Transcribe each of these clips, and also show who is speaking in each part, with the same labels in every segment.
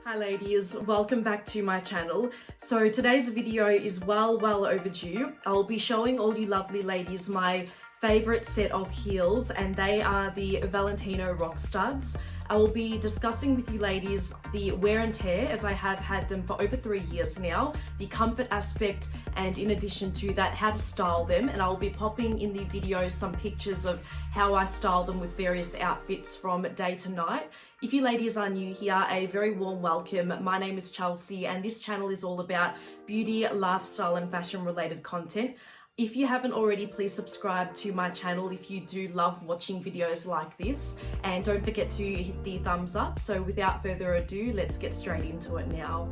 Speaker 1: Hi ladies, welcome back to my channel. So today's video is well overdue. I'll be showing all you lovely ladies my favorite set of heels, and they are the Valentino Rockstuds. I will be discussing with you ladies the wear and tear, as I have had them for over 3 years now, the comfort aspect, and in addition to that, how to style them. And I will be popping in the video some pictures of how I style them with various outfits from day to night. If you ladies are new here, a very warm welcome. My name is Chelsea and this channel is all about beauty, lifestyle and fashion related content. If you haven't already, please subscribe to my channel if you do love watching videos like this, and don't forget to hit the thumbs up. So without further ado, let's get straight into it now.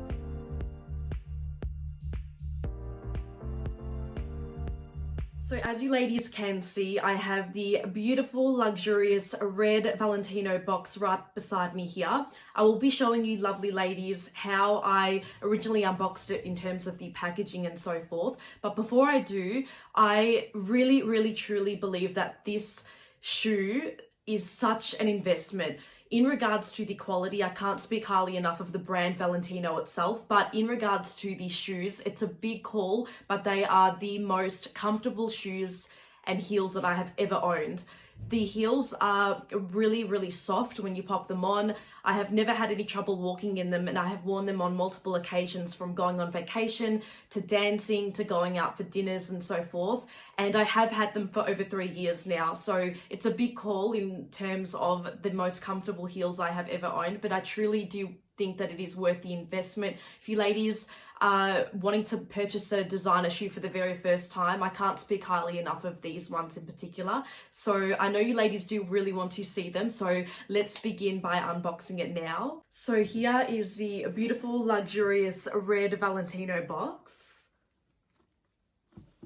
Speaker 1: So as you ladies can see, I have the beautiful, luxurious red Valentino box right beside me here. I will be showing you lovely ladies how I originally unboxed it in terms of the packaging and so forth. But before I do, I really truly believe that this shoe is such an investment. In regards to the quality, I can't speak highly enough of the brand Valentino itself, but in regards to the shoes, it's a big call, but they are the most comfortable shoes and heels that I have ever owned. The heels are really soft when you pop them on. I have never had any trouble walking in them, and I have worn them on multiple occasions, from going on vacation to dancing to going out for dinners and so forth. And I have had them for over 3 years now. So it's a big call in terms of the most comfortable heels I have ever owned, but I truly do think that it is worth the investment. If you ladies are wanting to purchase a designer shoe for the very first time, I can't speak highly enough of these ones in particular. So I know you ladies do really want to see them, so let's begin by unboxing it now. So here is the beautiful, luxurious red Valentino box.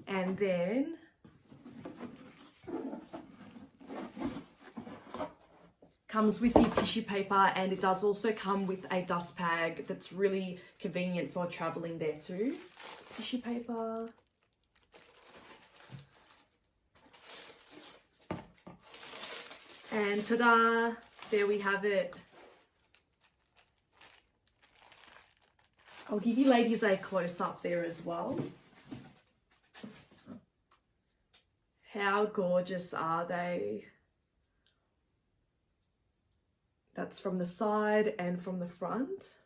Speaker 1: And then comes with the tissue paper, and it does also come with a dust bag that's really convenient for traveling there too. Tissue paper. And ta-da! There we have it. I'll give you ladies a close-up there as well. How gorgeous are they? That's from the side and from the front.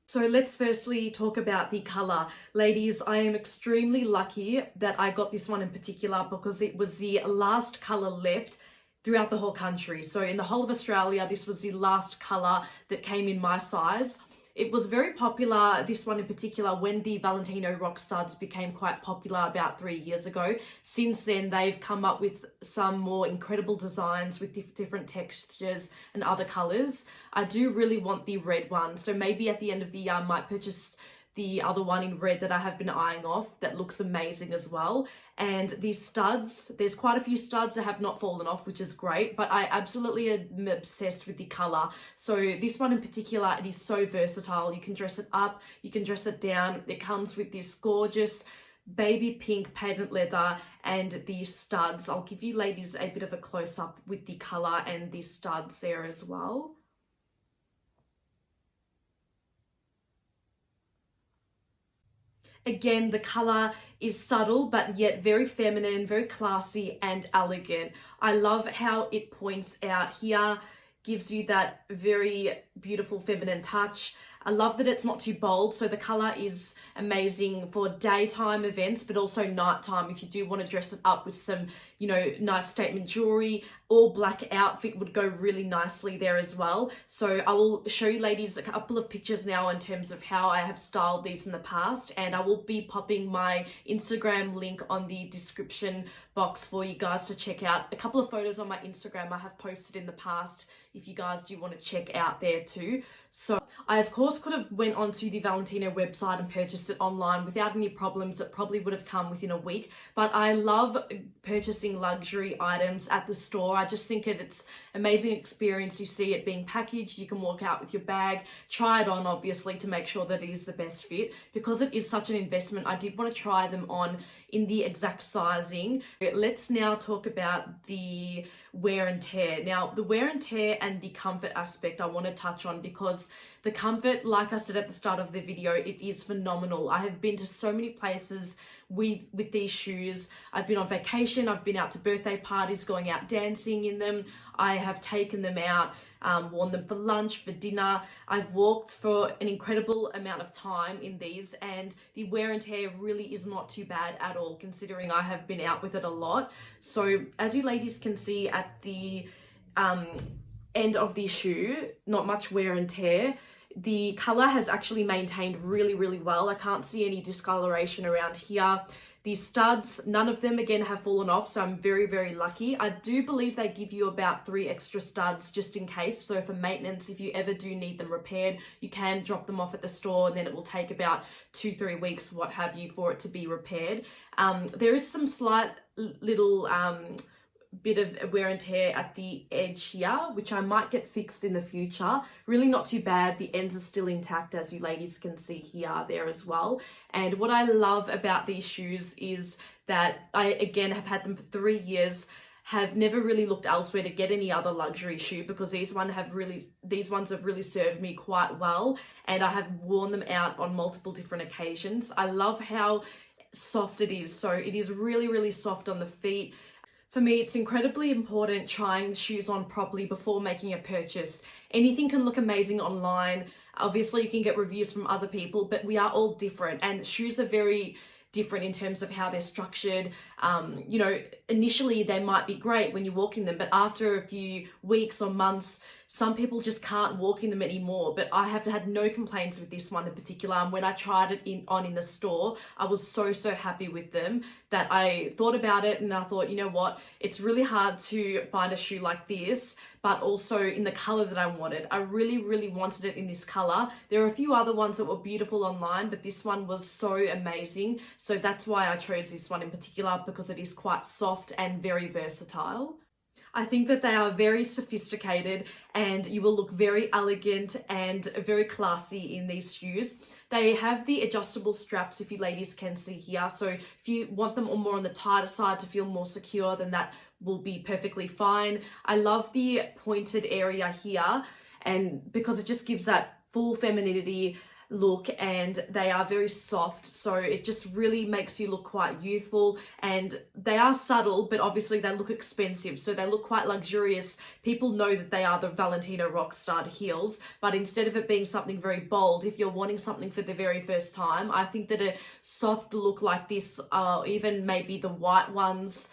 Speaker 1: So let's firstly talk about the colour. Ladies, I am extremely lucky that I got this one in particular because it was the last colour left throughout the whole country. So in the whole of Australia, this was the last colour that came in my size. It was very popular, this one in particular, when the Valentino Rockstuds became quite popular about 3 years ago. Since then, they've come up with some more incredible designs with different textures and other colours. I do really want the red one, so maybe at the end of the year I might purchase the other one in red that I have been eyeing off. That looks amazing as well. And these studs, there's quite a few studs that have not fallen off, which is great, but I absolutely am obsessed with the colour. So this one in particular, it is so versatile. You can dress it up, you can dress it down. It comes with this gorgeous baby pink patent leather and the studs. I'll give you ladies a bit of a close-up with the colour and the studs there as well. Again, the colour is subtle but yet very feminine, very classy and elegant. I love how it points out here, gives you that very beautiful feminine touch. I love that it's not too bold, so the colour is amazing for daytime events, but also nighttime if you do want to dress it up with some, you know, nice statement jewellery. All black outfit would go really nicely there as well. So I will show you ladies a couple of pictures now in terms of how I have styled these in the past, and I will be popping my Instagram link on the description box for you guys to check out. A couple of photos on my Instagram I have posted in the past if you guys do want to check out there too. So I of course could have went onto the Valentino website and purchased it online without any problems. It probably would have come within a week, but I love purchasing luxury items at the store. I just think it's amazing experience. You see it being packaged, you can walk out with your bag, try it on obviously to make sure that it is the best fit. Because it is such an investment, I did want to try them on in the exact sizing. Let's now talk about the wear and tear. Now, the wear and tear and the comfort aspect I want to touch on, because the comfort, like I said at the start of the video, it is phenomenal. I have been to so many places with these shoes. I've been on vacation, I've been out to birthday parties, going out dancing in them. I have taken them out, worn them for lunch, for dinner. I've walked for an incredible amount of time in these, and the wear and tear really is not too bad at all, considering I have been out with it a lot. So as you ladies can see at the end of the shoe, not much wear and tear. The color has actually maintained really, really well. I can't see any discoloration around here. The studs, none of them again have fallen off, so I'm very, very lucky. I do believe they give you about 3 extra studs just in case. So for maintenance, if you ever do need them repaired, you can drop them off at the store, and then it will take about 2-3 weeks, what have you, for it to be repaired. There is some slight little bit of wear and tear at the edge here, which I might get fixed in the future. Really not too bad. The ends are still intact, as you ladies can see here, there as well. And what I love about these shoes is that I, again, have had them for 3 years, have never really looked elsewhere to get any other luxury shoe, because these ones have really served me quite well, and I have worn them out on multiple different occasions. I love how soft it is. So it is really, really soft on the feet. For me, it's incredibly important trying shoes on properly before making a purchase. Anything can look amazing online. Obviously, you can get reviews from other people, but we are all different, and shoes are very different in terms of how they're structured. You know, initially they might be great when you walk in them, but after a few weeks or months, some people just can't walk in them anymore. But I have had no complaints with this one in particular. And when I tried it in the store, I was so happy with them that I thought about it, and I thought, you know what, it's really hard to find a shoe like this, but also in the color that I wanted. I really wanted it in this color. There are a few other ones that were beautiful online, but this one was so amazing. So that's why I chose this one in particular, because it is quite soft and very versatile. I think that they are very sophisticated, and you will look very elegant and very classy in these shoes. They have the adjustable straps, if you ladies can see here. So if you want them more on the tighter side to feel more secure, then that will be perfectly fine. I love the pointed area here, and because it just gives that full femininity look, and they are very soft, so it just really makes you look quite youthful. And they are subtle, but obviously they look expensive, so they look quite luxurious. People know that they are the Valentino Rockstud Heels, but instead of it being something very bold, if you're wanting something for the very first time, I think that a soft look like this, even maybe the white ones,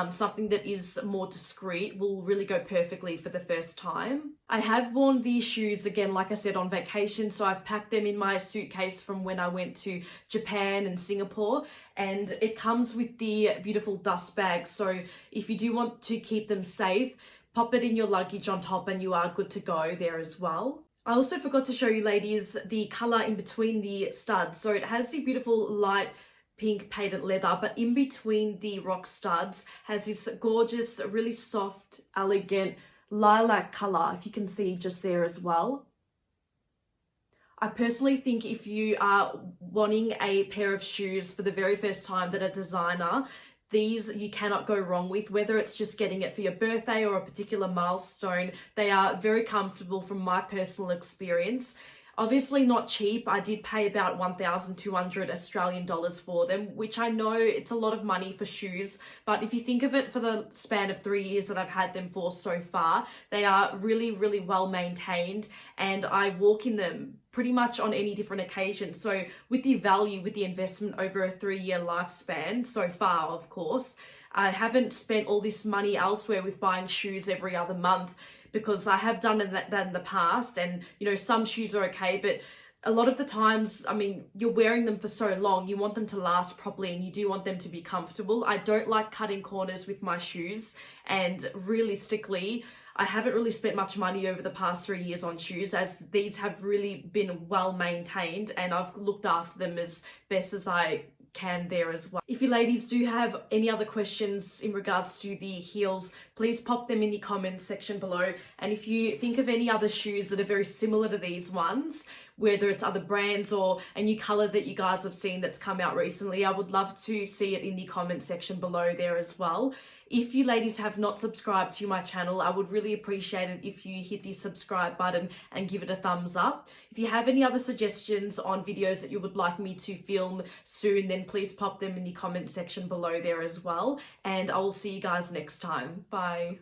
Speaker 1: something that is more discreet, will really go perfectly for the first time. I have worn these shoes, again, like I said, on vacation, so I've packed them in my suitcase from when I went to Japan and Singapore, and it comes with the beautiful dust bag. So if you do want to keep them safe, pop it in your luggage on top and you are good to go there as well. I also forgot to show you ladies the color in between the studs. So it has the beautiful light pink painted leather, but in between the rock studs has this gorgeous, really soft, elegant lilac color, if you can see just there as well. I personally think if you are wanting a pair of shoes for the very first time that are designer, these you cannot go wrong with. Whether it's just getting it for your birthday or a particular milestone, they are very comfortable from my personal experience. Obviously not cheap. I did pay about 1,200 Australian dollars for them, which I know it's a lot of money for shoes, but if you think of it for the span of 3 years that I've had them for so far, they are really well maintained, and I walk in them pretty much on any different occasion. So with the value, with the investment over a 3-year lifespan so far, of course, I haven't spent all this money elsewhere with buying shoes every other month, because I have done that in the past, and you know, some shoes are okay, but a lot of the times, I mean, you're wearing them for so long, you want them to last properly and you do want them to be comfortable. I don't like cutting corners with my shoes, and realistically, I haven't really spent much money over the past 3 years on shoes, as these have really been well maintained and I've looked after them as best as I can there as well. If you ladies do have any other questions in regards to the heels, please pop them in the comments section below. And if you think of any other shoes that are very similar to these ones, whether it's other brands or a new color that you guys have seen that's come out recently, I would love to see it in the comment section below there as well. If you ladies have not subscribed to my channel, I would really appreciate it if you hit the subscribe button and give it a thumbs up. If you have any other suggestions on videos that you would like me to film soon, then please pop them in the comment section below there as well. And I will see you guys next time. Bye.